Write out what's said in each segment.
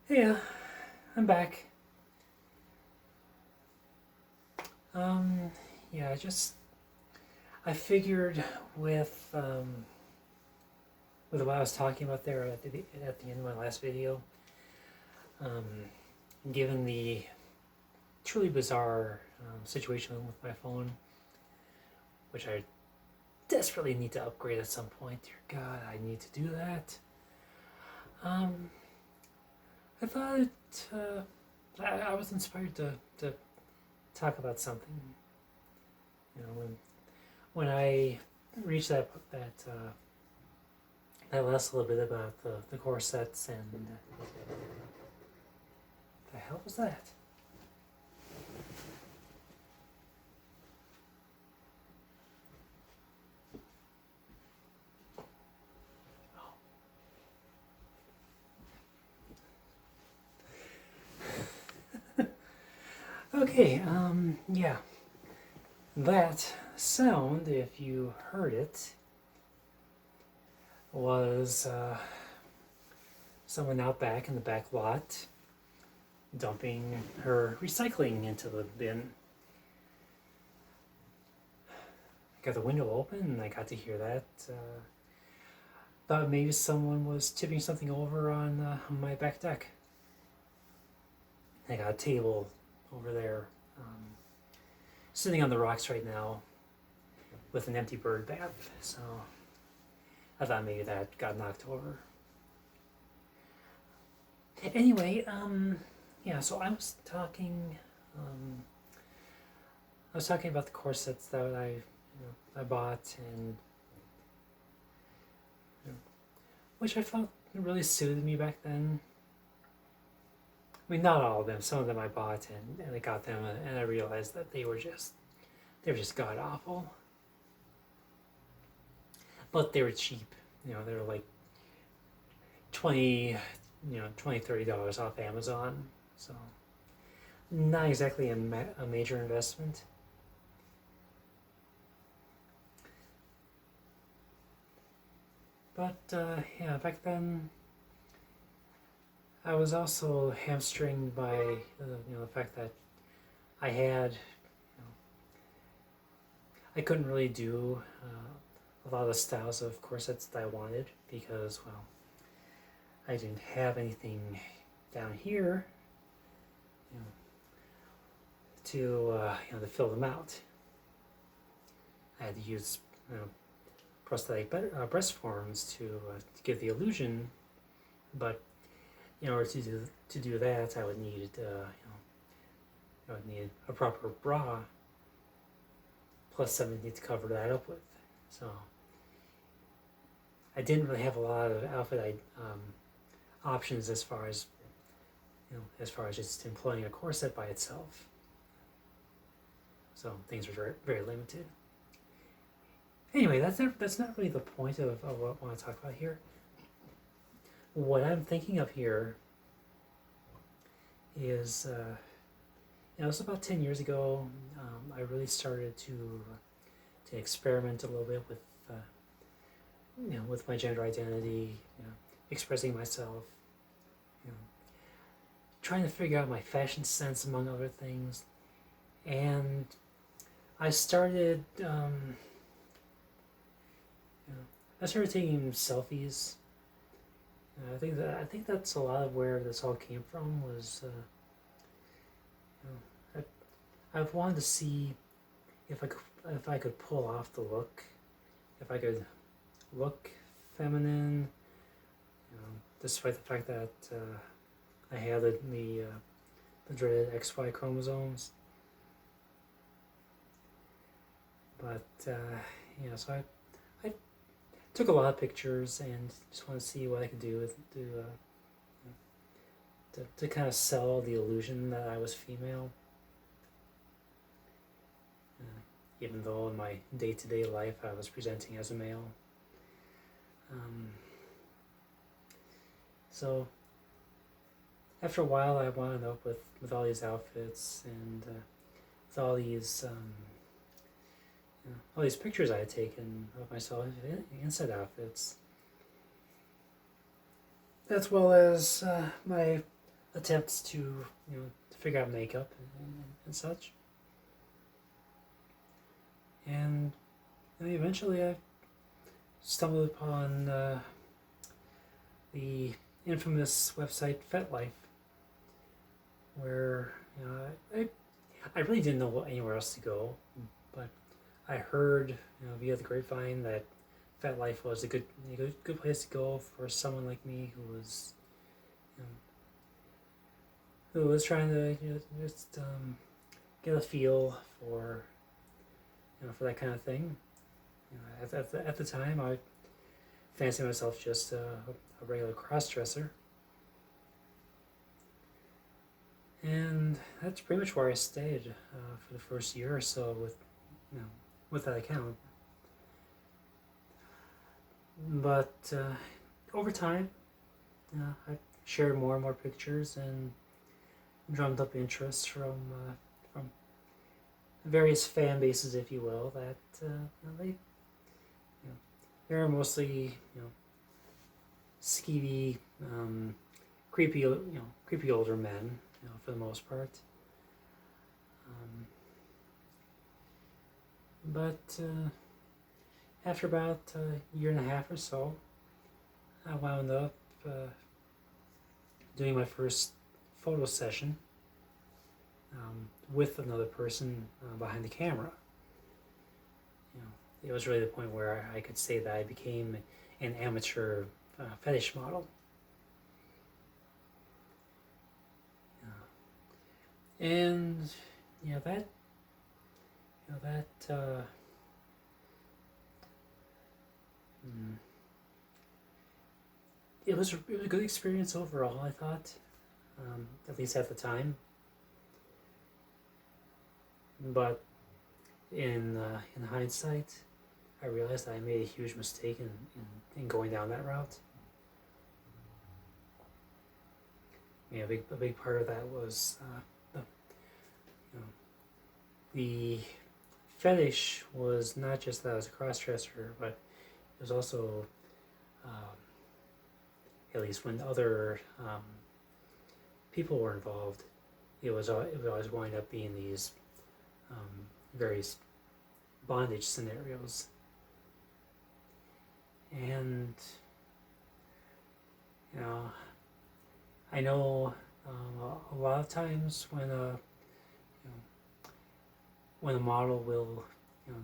Yeah, I'm back. Yeah, I figured with what I was talking about there at the end of my last video, um, given the truly bizarre situation with my phone, which I desperately need to upgrade at some point. Dear God, I need to do that. Um, I thought I was inspired to talk about something. You know, when I reached that last little bit about the corsets and the hell was that? Okay, yeah, that sound, if you heard it, was someone out back in the back lot dumping her recycling into the bin. I got the window open and I got to hear that. Thought maybe someone was tipping something over on my back deck. I got a table over there, sitting on the rocks right now with an empty bird bath. So I thought maybe that got knocked over. Anyway, yeah. So I was talking about the corsets that I bought and which I felt really suited me back then. I mean, not all of them. Some of them I bought and I got them and I realized that they were just god awful. But they were cheap. They were like 20, $30 off Amazon. So not exactly a major investment. But yeah, back then I was also hamstringed by the fact that I had I couldn't really do a lot of the styles of corsets that I wanted because, well, I didn't have anything down here, to fill them out. I had to use prosthetic breast forms to give the illusion, but in order to do that, I would need I would need a proper bra plus something to cover that up with. So I didn't really have a lot of outfit options as far as just employing a corset by itself. So things were very, very limited. Anyway, that's not really the point of what I want to talk about here. What I'm thinking of here is, it was about 10 years ago. I really started to experiment a little bit with, with my gender identity, expressing myself, trying to figure out my fashion sense among other things, and I started. I started taking selfies. I think that's a lot of where this all came from. Was I've wanted to see if I could pull off the look, if I could look feminine, despite the fact that I had the dreaded XY chromosomes. But so I took a lot of pictures and just want to see what I could do to kind of sell the illusion that I was female. Even though in my day-to-day life I was presenting as a male. So after a while I wound up with all these outfits and with all these pictures I had taken of myself in said outfits. as well as my attempts to to figure out makeup and such. And eventually I stumbled upon the infamous website FetLife, where I really didn't know anywhere else to go, but I heard via the grapevine that FetLife was a good place to go for someone like me you who was trying to just get a feel for for that kind of thing. At the time, I fancied myself just a regular cross-dresser. And that's pretty much where I stayed for the first year or so with that account. But over time, I shared more and more pictures and drummed up interest from various fan bases, if you will. That they're mostly skeevy, creepy older men, for the most part. But after about a year and a half or so, I wound up doing my first photo session with another person behind the camera. It was really the point where I could say that I became an amateur fetish model. And that it was a good experience overall, I thought, at least at the time. But in hindsight, I realized that I made a huge mistake in going down that route. A big part of that was the fetish was not just that I was a cross-dresser, but it was also, at least when other people were involved, it would always wind up being these various bondage scenarios. And I know a lot of times when a model will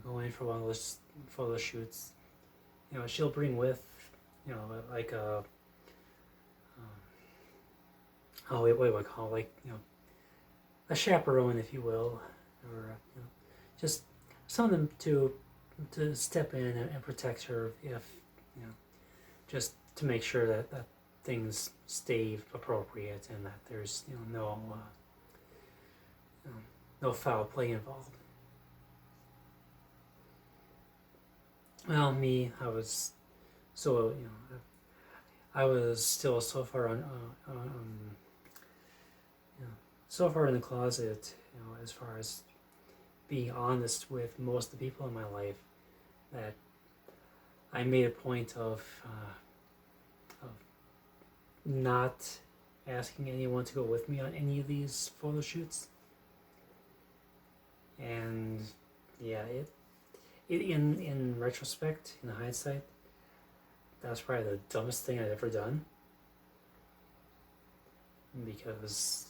go in for one of those photo shoots, she'll bring with like a what do I call it? Like a chaperone, if you will, or just someone to step in and protect her if just to make sure that things stay appropriate and that there's no foul play involved. Well, me, I was so I was still so far so far in the closet, as far as being honest with most of the people in my life, that I made a point of not asking anyone to go with me on any of these photo shoots. And it in retrospect, in hindsight, that was probably the dumbest thing I'd ever done, because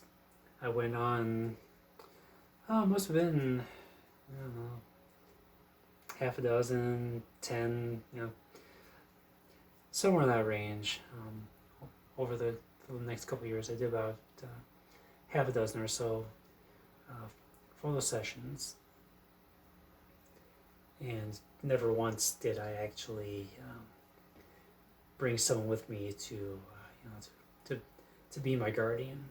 I went on, it must have been, I don't know, half a dozen, 10, somewhere in that range. Over the next couple of years, I did about half a dozen or so photo sessions, and never once did I actually bring someone with me to be my guardian.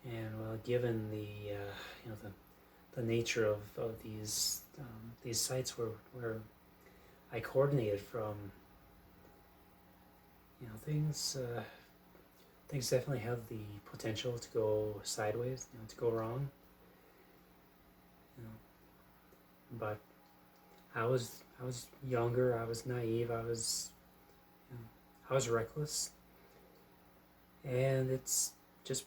And well, given the nature of these sites where I coordinated from, things definitely have the potential to go sideways, to go wrong. But I was younger. I was naive. You know, I was reckless, and it's just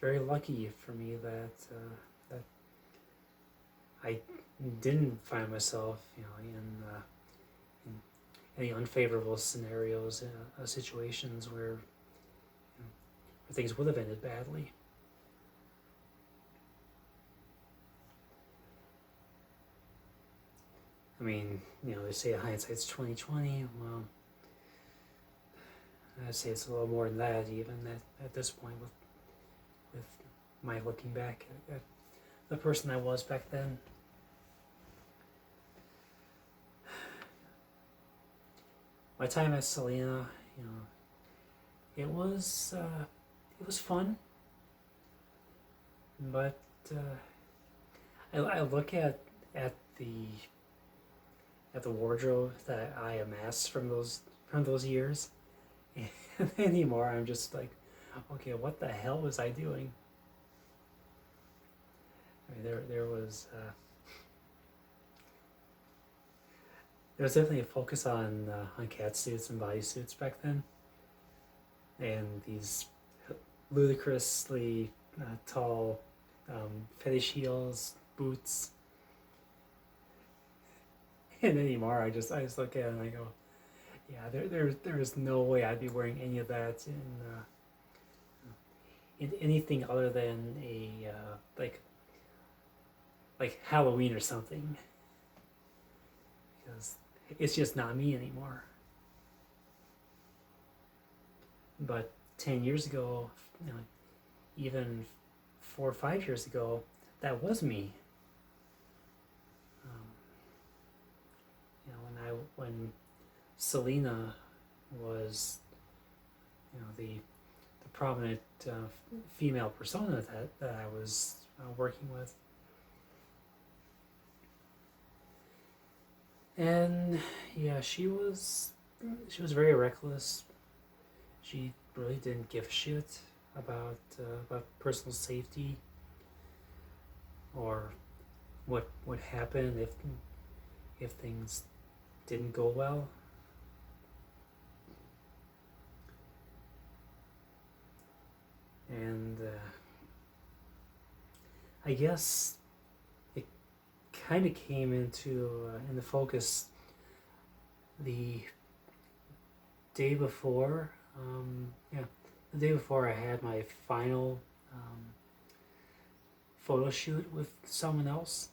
very lucky for me that I didn't find myself, in any unfavorable scenarios, situations where things would have ended badly. I mean, they say hindsight's 20/20. Well, I'd say it's a little more than that, even at this point, with my looking back at the person I was back then. My time at Selina, it was fun, but I look at the wardrobe that I amassed from those years, and anymore I'm just like, okay, what the hell was I doing? I mean, there was definitely a focus on cat suits and bodysuits back then, and these ludicrously tall fetish heels, boots. And anymore, I just look at it and I go, yeah, there is no way I'd be wearing any of that in anything other than a like Halloween or something, because it's just not me anymore. But 10 years ago, even 4 or 5 years ago, that was me. Um, when Selina was, the prominent female persona that I was working with, and yeah, she was very reckless. She really didn't give a shit about personal safety or what would happen if things didn't go well. And I guess it kind of came in the focus the day before. Yeah, the day before I had my final photo shoot with someone else.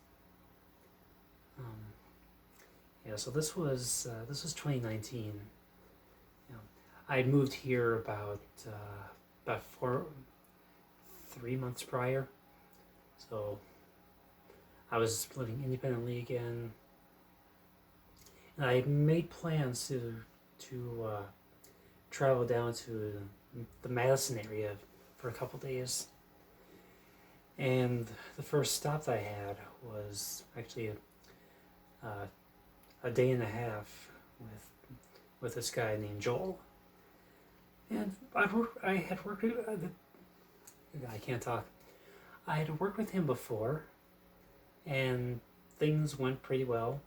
Yeah, so this was 2019. I had moved here about 3 months prior, so I was living independently again, and I made plans to travel down to the Madison area for a couple days. And the first stop I had was actually a day and a half with this guy named Joel. And I had worked with, I can't talk. I had worked with him before, and things went pretty well.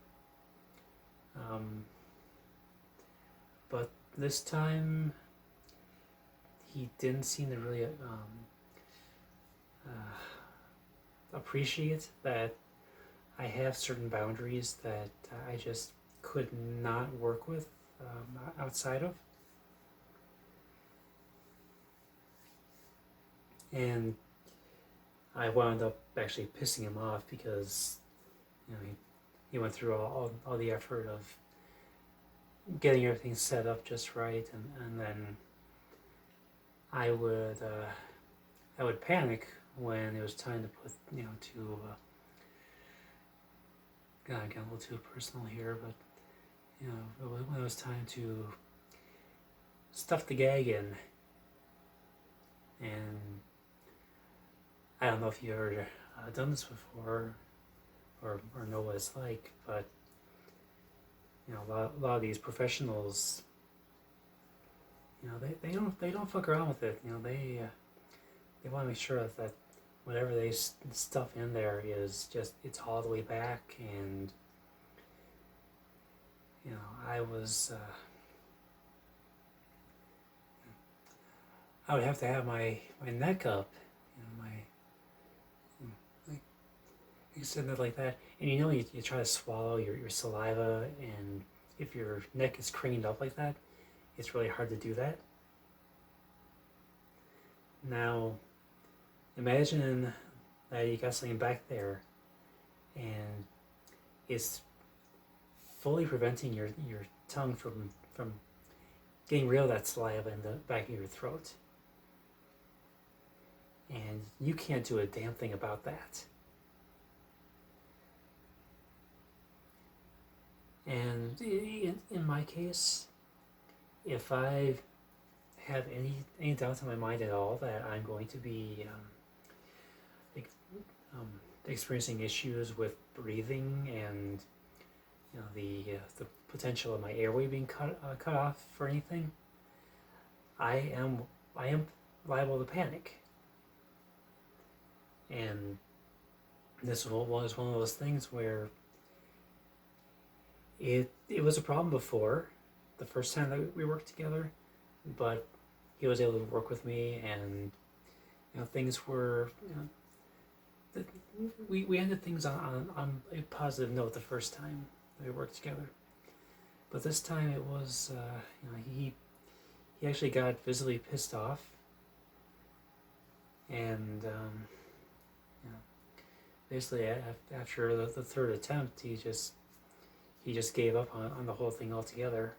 But this time, he didn't seem to really appreciate that I have certain boundaries that I just could not work with outside of. And I wound up actually pissing him off because he went through all the effort of getting everything set up just right, and then I would panic when it was time to put to God, I got a little too personal here, but when it was time to stuff the gag in. And I don't know if you've ever done this before or know what it's like, but a lot of these professionals, they don't fuck around with it. They want to make sure that whatever they stuff in there is just, it's all the way back, and I would have to have my neck up, like extended like that, and you try to swallow your saliva, and if your neck is craned up like that, it's really hard to do that. Now, imagine that you got something back there, and it's fully preventing your tongue from getting rid of that saliva in the back of your throat. And you can't do a damn thing about that. And in my case, if I have any doubts in my mind at all that I'm going to be experiencing issues with breathing and the potential of my airway being cut off for anything, I am liable to panic. And this was one of those things where it was a problem before, the first time that we worked together, but he was able to work with me, and things were we ended things on a positive note the first time that we worked together. But this time it was he actually got visibly pissed off, and basically after the third attempt, he just gave up on the whole thing altogether.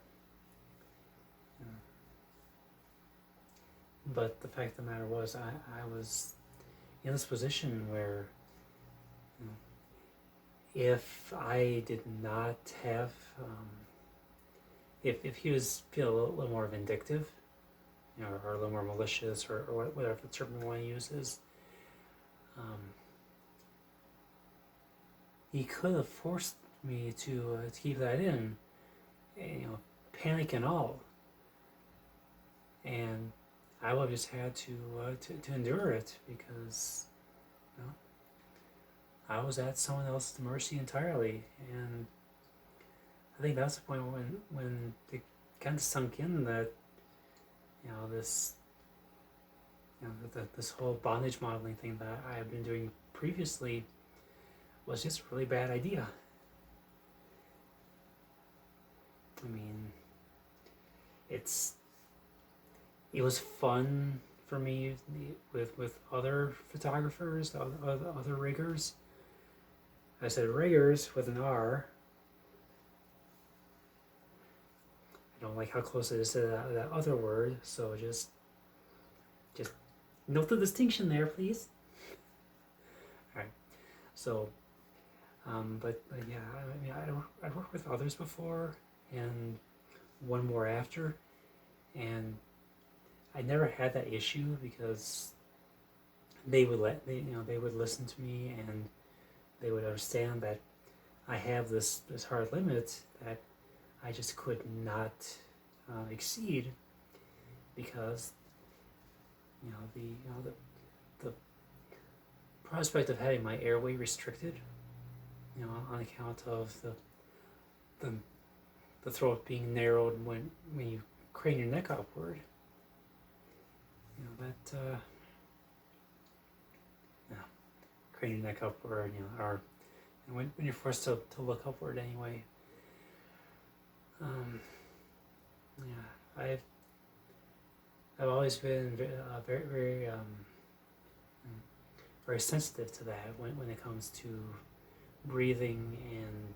But the fact of the matter was, I was in this position where if I did not have, if he was feeling a little more vindictive, or a little more malicious, or whatever the term we want to use is, he could have forced me to keep that in, panic and all, and I would have just had to endure it, because I was at someone else's mercy entirely. And I think that's the point when it kind of sunk in that this this whole bondage modeling thing that I have been doing previously was just a really bad idea. I mean, it was fun for me with other photographers, other riggers. I said riggers with an R. I don't like how close it is to that other word, so just note the distinction there, please. All right. So, but yeah, I mean, I'd worked with others before, and one more after, and I never had that issue because they would listen to me, and they would understand that I have this hard limit that I just could not exceed, because the prospect of having my airway restricted, on account of the throat being narrowed when you crane your neck upward, crane your neck upward, or when you're forced to look upward anyway. I've always been very very sensitive to that when it comes to breathing, and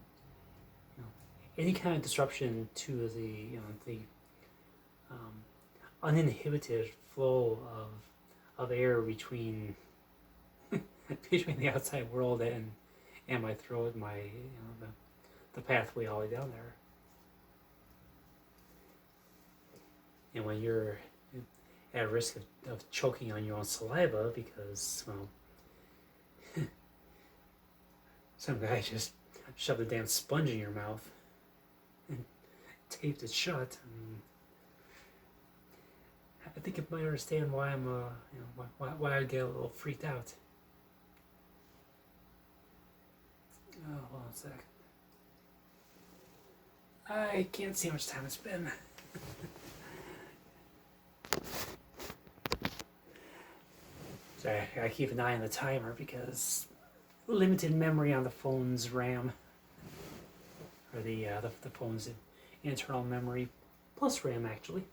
any kind of disruption to the uninhibited flow of air between the outside world and my throat, the pathway all the way down there. And when you're at risk of choking on your own saliva because, some guy just shoved a damn sponge in your mouth and taped it shut. I think you might understand why I'm, why I get a little freaked out. Oh, hold on a sec. I can't see how much time it's been. Sorry, I gotta keep an eye on the timer because limited memory on the phone's RAM, or the phone's internal memory plus RAM actually.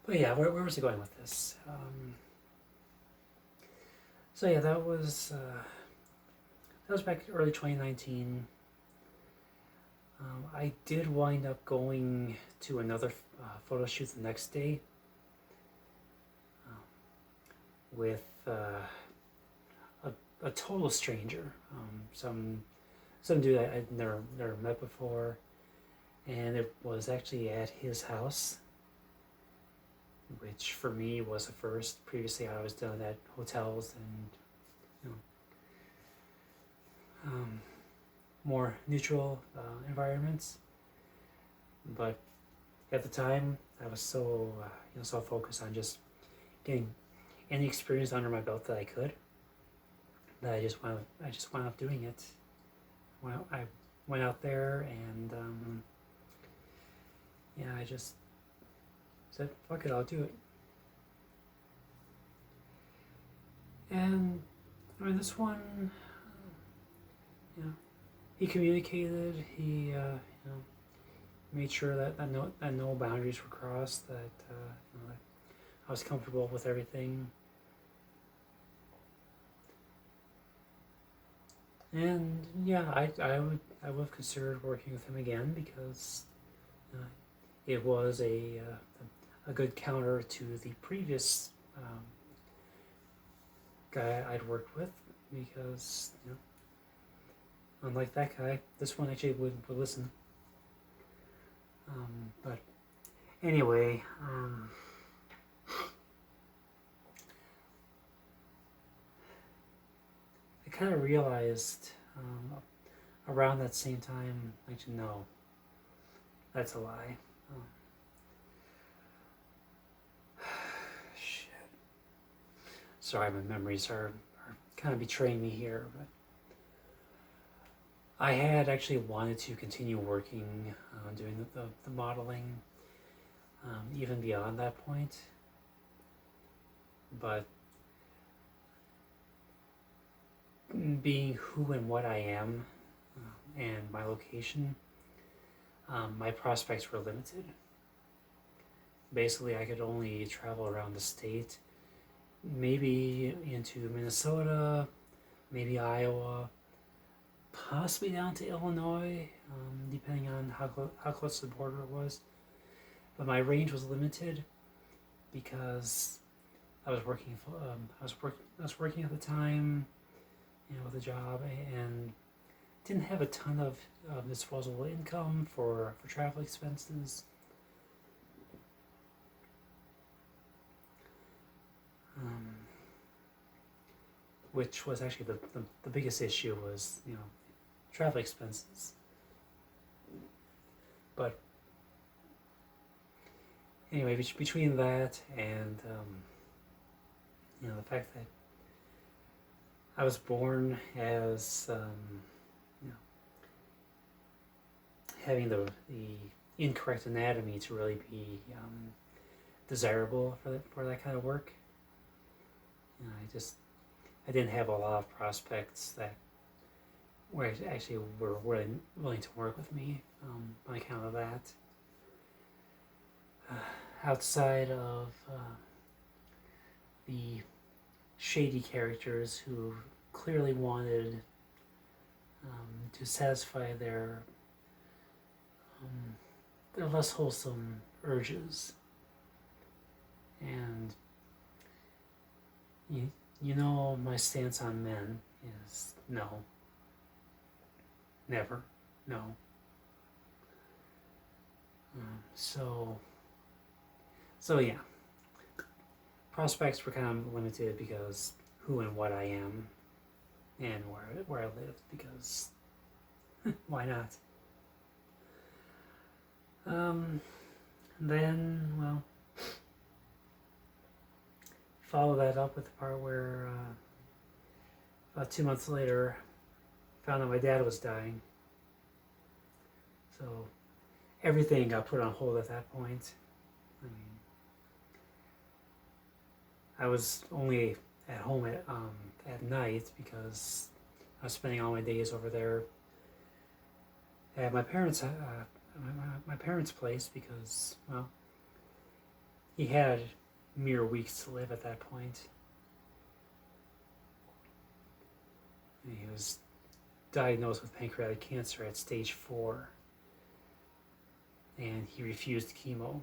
But yeah, where was I going with this? So yeah, that was back early 2019. I did wind up going to another photo shoot the next day with a total stranger, some dude I'd never met before, and it was actually at his house, which for me was a first. Previously, I was done at hotels and more neutral environments. But at the time, I was so so focused on just getting any experience under my belt that I could, that I just wound up doing it. Well, I went out there and I just said, "Fuck it, I'll do it." And I mean, this one, he communicated. He made sure that no boundaries were crossed. That I was comfortable with everything. And yeah, I would have considered working with him again because it was a good counter to the previous guy I'd worked with, because unlike that guy, this one actually would listen. But anyway, I kind of realized around that same time, actually no, that's a lie. Shit. Sorry, my memories are kind of betraying me here, but I had actually wanted to continue working, doing the modeling, even beyond that point, but being who and what I am, and my location, my prospects were limited. Basically, I could only travel around the state, maybe into Minnesota, maybe Iowa, possibly down to Illinois, depending on how close to the border it was. But my range was limited because I was working. I was working at the time, with a job, and didn't have a ton of disposable income for travel expenses. Which was actually the biggest issue, was travel expenses. But anyway, between that and the fact that I was born as having the incorrect anatomy to really be desirable for that kind of work, I didn't have a lot of prospects that were actually willing to work with me on account of that. Outside of the shady characters who clearly wanted to satisfy their less wholesome urges, and my stance on men is no, never, no. So yeah, prospects were kind of limited because who and what I am, and where I live, because why not? Then, well, follow that up with the part where about 2 months later, found out my dad was dying. So everything got put on hold at that point. I mean, I was only at home at night because I was spending all my days over there at my parents' my parents' place because, well, he had mere weeks to live at that point. And he was diagnosed with pancreatic cancer at stage 4, and he refused chemo.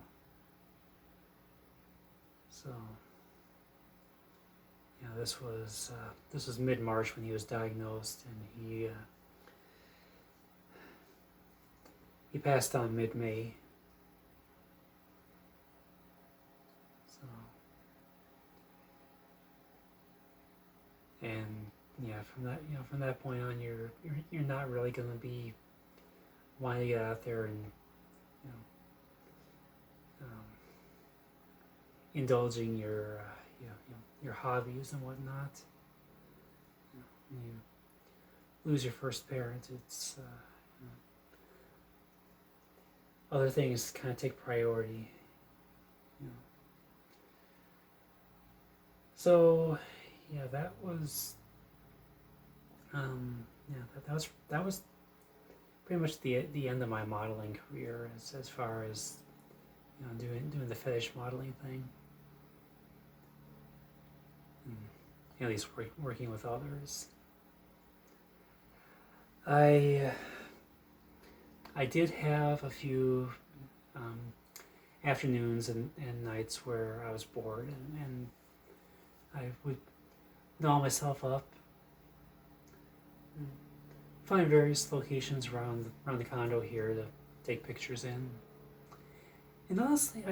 So, this was mid-March when he was diagnosed, and he passed on mid-May. So, and from that point on, you're not really going to be wanting to get out there and indulging your your hobbies and whatnot. When you lose your first parent, it's other things kind of take priority. So that was that was pretty much the end of my modeling career as far as doing the fetish modeling thing. At least working with others. I did have a few afternoons and nights where I was bored, and I would doll myself up, find various locations around the condo here to take pictures in. And honestly,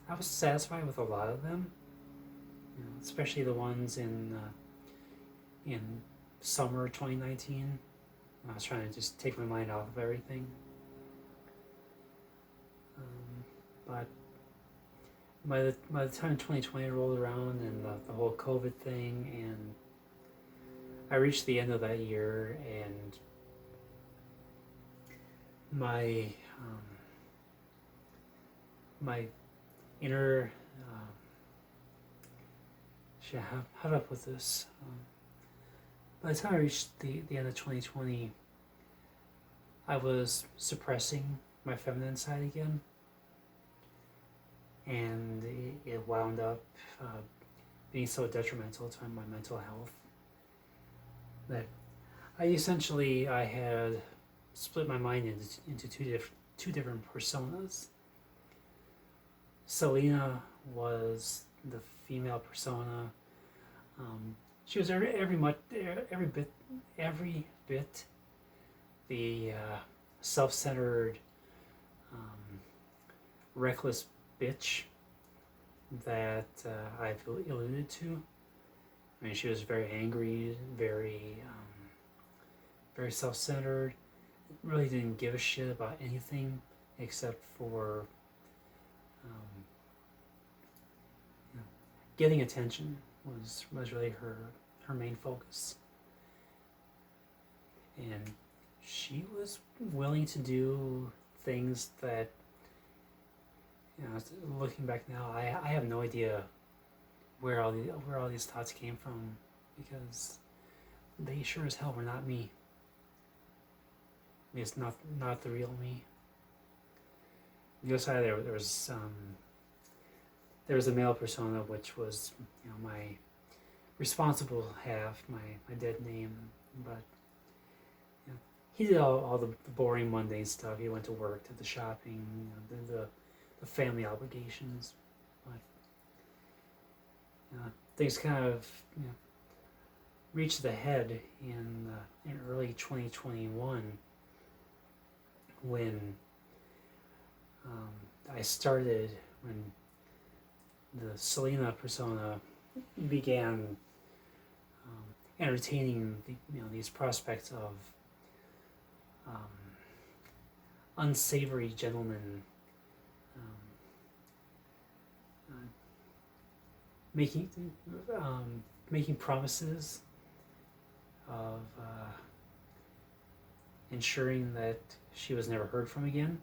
I was satisfied with a lot of them. Especially the ones in summer 2019. I was trying to just take my mind off of everything. But by the time 2020 rolled around and the whole COVID thing, and I reached the end of that year, and my my inner how do I put this? By the time I reached the end of 2020, I was suppressing my feminine side again, and it wound up being so detrimental to my mental health that I had split my mind into two different personas. Selina was the female persona. She was every bit the self-centered, reckless bitch that I've alluded to. I mean, she was very angry, very self-centered. Really didn't give a shit about anything except for getting attention was really her main focus. And she was willing to do things that, looking back now, I have no idea where all these thoughts came from, because they sure as hell were not me. I mean, it's not the real me. On the other side, there was a male persona, which was my responsible half, my dead name, but he did all the boring, mundane stuff. He went to work, did the shopping, the family obligations, but things kind of reached the head in early 2021 when when the Selina persona began entertaining these prospects of unsavory gentlemen making promises of ensuring that she was never heard from again.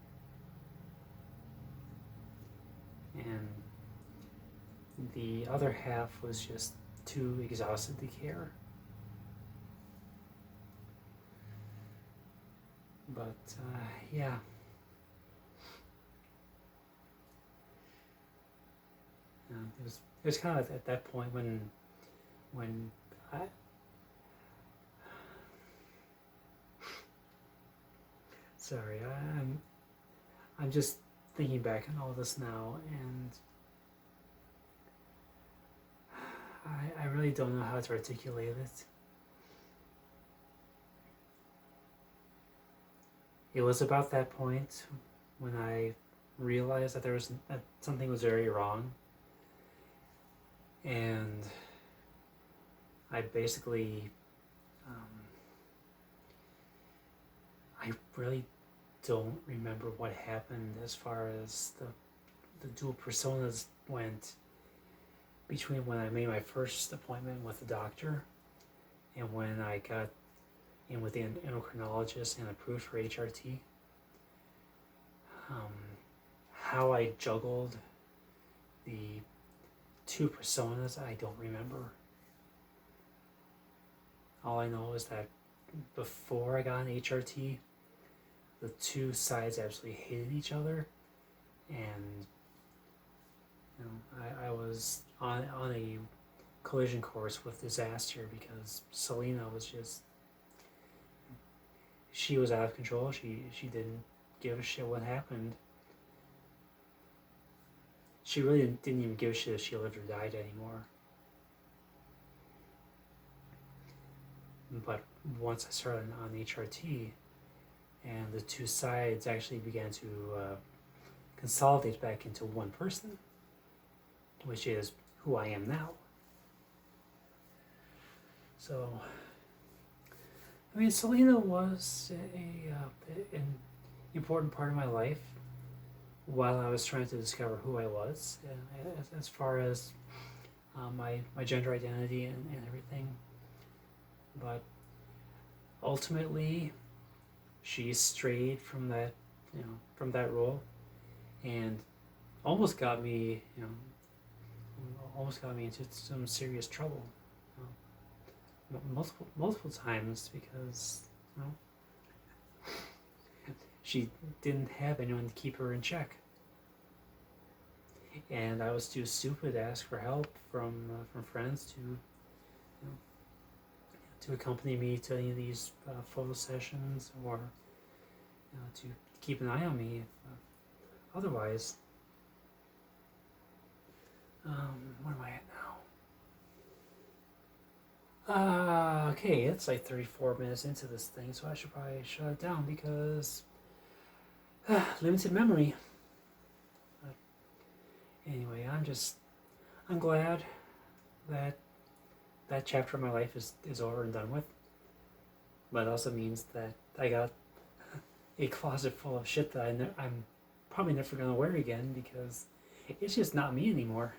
And the other half was just too exhausted to care. But yeah. It was kind of at that point when I sorry, I'm just thinking back on all this now, and I really don't know how to articulate it. It was about that point when I realized that that something was very wrong, and I basically I really don't remember what happened as far as the dual personas went between when I made my first appointment with the doctor and when I got in with the endocrinologist and approved for HRT. How I juggled the two personas, I don't remember. All I know is that before I got an HRT, the two sides absolutely hated each other, and I was on a collision course with disaster because Selina was just, she was out of control. She didn't give a shit what happened. She really didn't even give a shit if she lived or died anymore. But once I started on HRT, and the two sides actually began to consolidate back into one person, which is who I am now. So, I mean, Selina was an important part of my life while I was trying to discover who I was, as far as my gender identity and everything. But ultimately, she strayed from that role, and almost got me into some serious trouble, multiple times, because she didn't have anyone to keep her in check, and I was too stupid to ask for help from friends to accompany me to any of these photo sessions, or to keep an eye on me. Otherwise, where am I at now? Okay, it's like 34 minutes into this thing, so I should probably shut it down because limited memory. But anyway, I'm glad that that chapter of my life is over and done with. But it also means that I got a closet full of shit that I'm probably never gonna wear again because it's just not me anymore.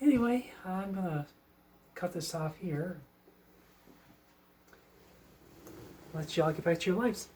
Anyway, I'm gonna cut this off here. Let y'all get back to your lives.